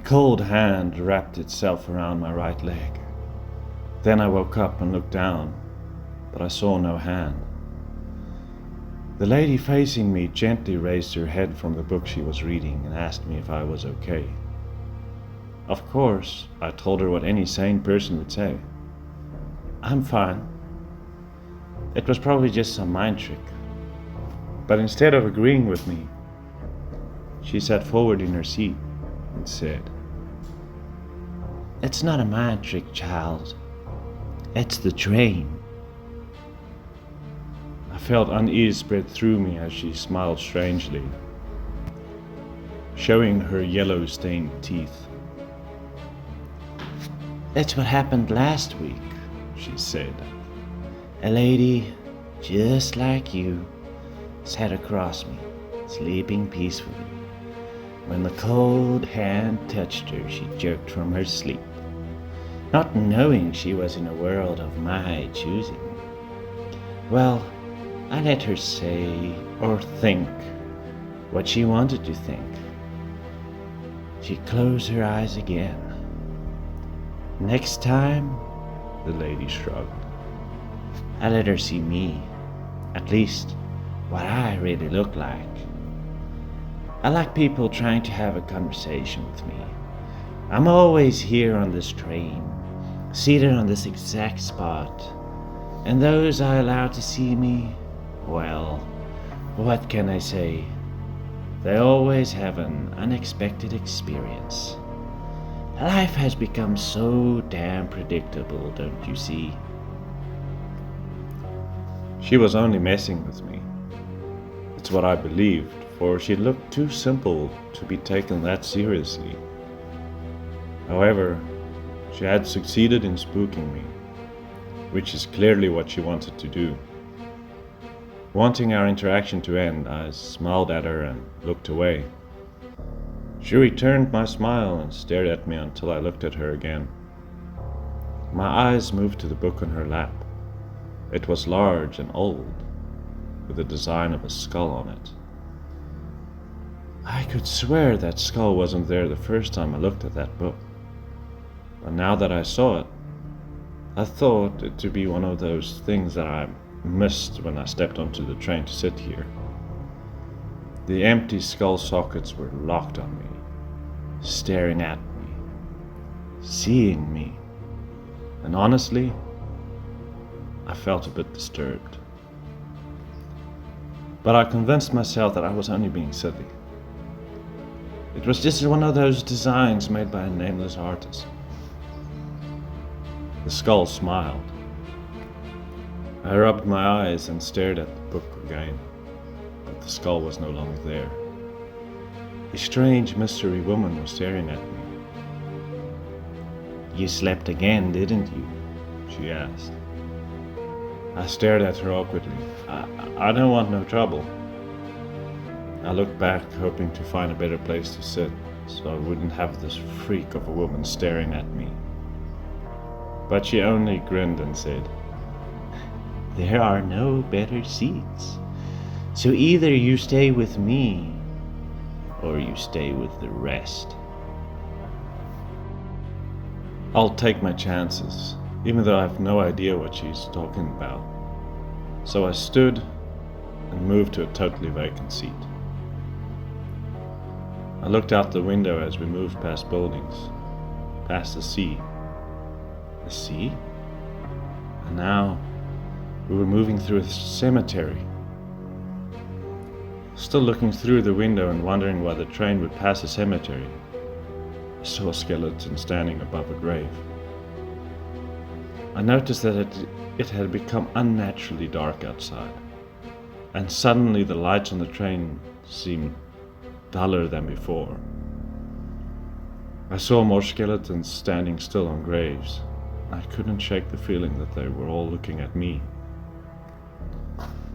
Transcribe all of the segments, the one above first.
cold hand wrapped itself around my right leg. Then I woke up and looked down, but I saw no hand. The lady facing me gently raised her head from the book she was reading and asked me if I was okay. Of course, I told her what any sane person would say. I'm fine. It was probably just some mind trick. But instead of agreeing with me, she sat forward in her seat and said, "It's not a mind trick, child. It's the train." I felt unease spread through me as she smiled strangely, showing her yellow-stained teeth. "That's what happened last week," she said. "A lady just like you sat across me, sleeping peacefully. When the cold hand touched her, she jerked from her sleep, not knowing she was in a world of my choosing. Well, I let her say or think what she wanted to think. She closed her eyes again. Next time," the lady shrugged, "I let her see me, at least what I really look like. I like people trying to have a conversation with me. I'm always here on this train, seated on this exact spot, and those I allow to see me, well, what can I say? They always have an unexpected experience. Life has become so damn predictable, don't you see?" She was only messing with me. It's what I believed, for she looked too simple to be taken that seriously. However, she had succeeded in spooking me, which is clearly what she wanted to do. Wanting our interaction to end, I smiled at her and looked away. She returned my smile and stared at me until I looked at her again. My eyes moved to the book on her lap. It was large and old, with the design of a skull on it. I could swear that skull wasn't there the first time I looked at that book. But now that I saw it, I thought it to be one of those things that I missed when I stepped onto the train to sit here. The empty skull sockets were locked on me, staring at me, seeing me, and honestly, I felt a bit disturbed. But I convinced myself that I was only being silly. It was just one of those designs made by a nameless artist. The skull smiled. I rubbed my eyes and stared at the book again, but the skull was no longer there. A strange mystery woman was staring at me. "You slept again, didn't you?" she asked. I stared at her awkwardly. I don't want no trouble. I looked back, hoping to find a better place to sit, so I wouldn't have this freak of a woman staring at me. But she only grinned and said, "There are no better seats, so either you stay with me, or you stay with the rest." I'll take my chances, even though I have no idea what she's talking about. So I stood and moved to a totally vacant seat. I looked out the window as we moved past buildings, past the sea. The sea? And now we were moving through a cemetery. Still looking through the window and wondering why the train would pass a cemetery, I saw a skeleton standing above a grave. I noticed that it had become unnaturally dark outside, and suddenly the lights on the train seemed duller than before. I saw more skeletons standing still on graves. I couldn't shake the feeling that they were all looking at me.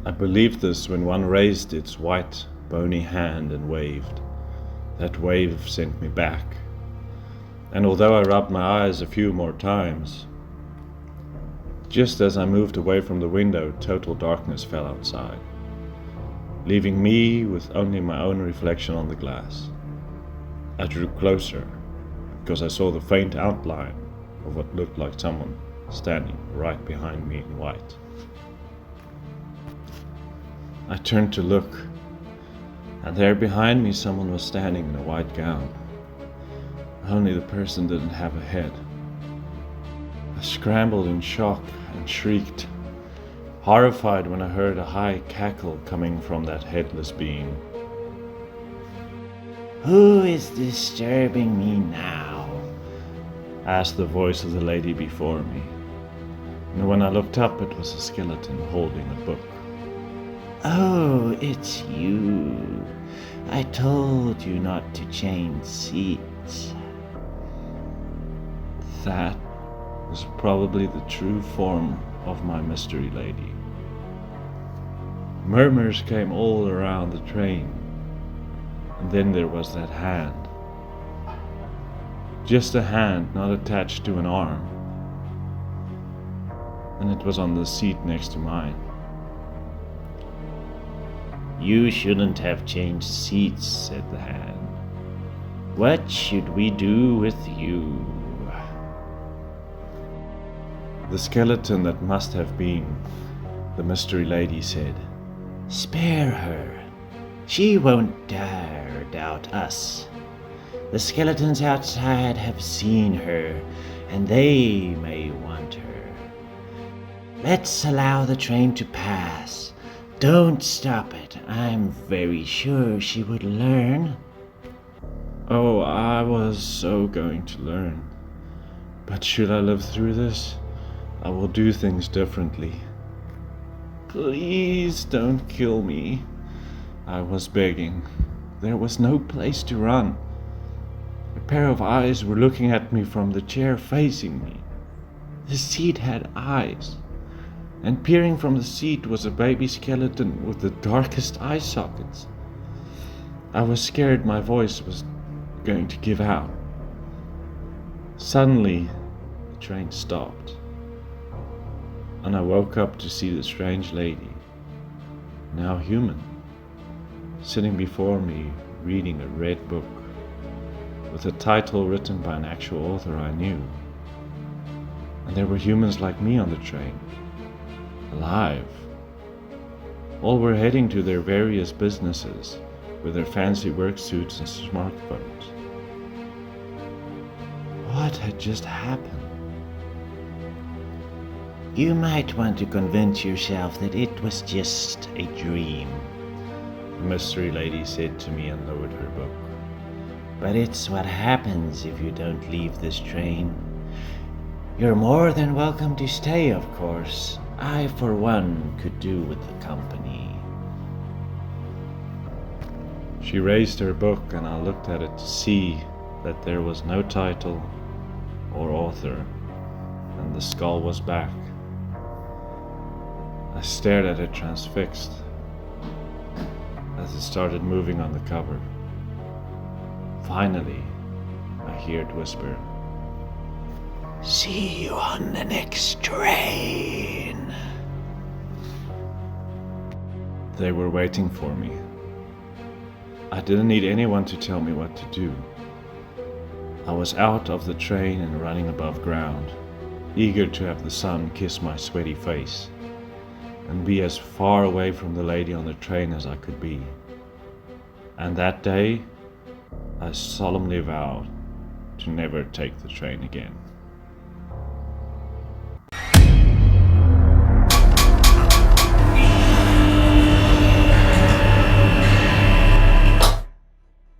I believed this when one raised its white, bony hand and waved. That wave sent me back. And although I rubbed my eyes a few more times, just as I moved away from the window, total darkness fell outside, leaving me with only my own reflection on the glass. I drew closer, because I saw the faint outline of what looked like someone standing right behind me in white. I turned to look, and there behind me someone was standing in a white gown. Only the person didn't have a head. I scrambled in shock and shrieked, horrified when I heard a high cackle coming from that headless being. "Who is disturbing me now?" asked the voice of the lady before me. And when I looked up, it was a skeleton holding a book. "Oh, it's you. I told you not to change seats." That was probably the true form of my mystery lady. Murmurs came all around the train, and then there was that hand. Just a hand, not attached to an arm. And it was on the seat next to mine. "You shouldn't have changed seats," said the hand. "What should we do with you?" The skeleton that must have been the mystery lady said, "Spare her. She won't dare doubt us. The skeletons outside have seen her, and they may want her. Let's allow the train to pass. Don't stop it. I'm very sure she would learn." "Oh, I was so going to learn. But should I live through this, I will do things differently. Please don't kill me," I was begging. There was no place to run. A pair of eyes were looking at me from the chair facing me. The seat had eyes, and peering from the seat was a baby skeleton with the darkest eye sockets. I was scared my voice was going to give out. Suddenly, the train stopped, and I woke up to see the strange lady, now human, sitting before me reading a red book with a title written by an actual author I knew. And there were humans like me on the train, alive. All were heading to their various businesses with their fancy work suits and smartphones. What had just happened? "You might want to convince yourself that it was just a dream," the mystery lady said to me and lowered her book. "But it's what happens if you don't leave this train. You're more than welcome to stay, of course. I, for one, could do with the company." She raised her book and I looked at it to see that there was no title or author, and the skull was back. I stared at it transfixed as it started moving on the cover. Finally, I hear it whisper, "See you on the next train." They were waiting for me. I didn't need anyone to tell me what to do. I was out of the train and running above ground, eager to have the sun kiss my sweaty face and be as far away from the lady on the train as I could be. And that day, I solemnly vowed to never take the train again.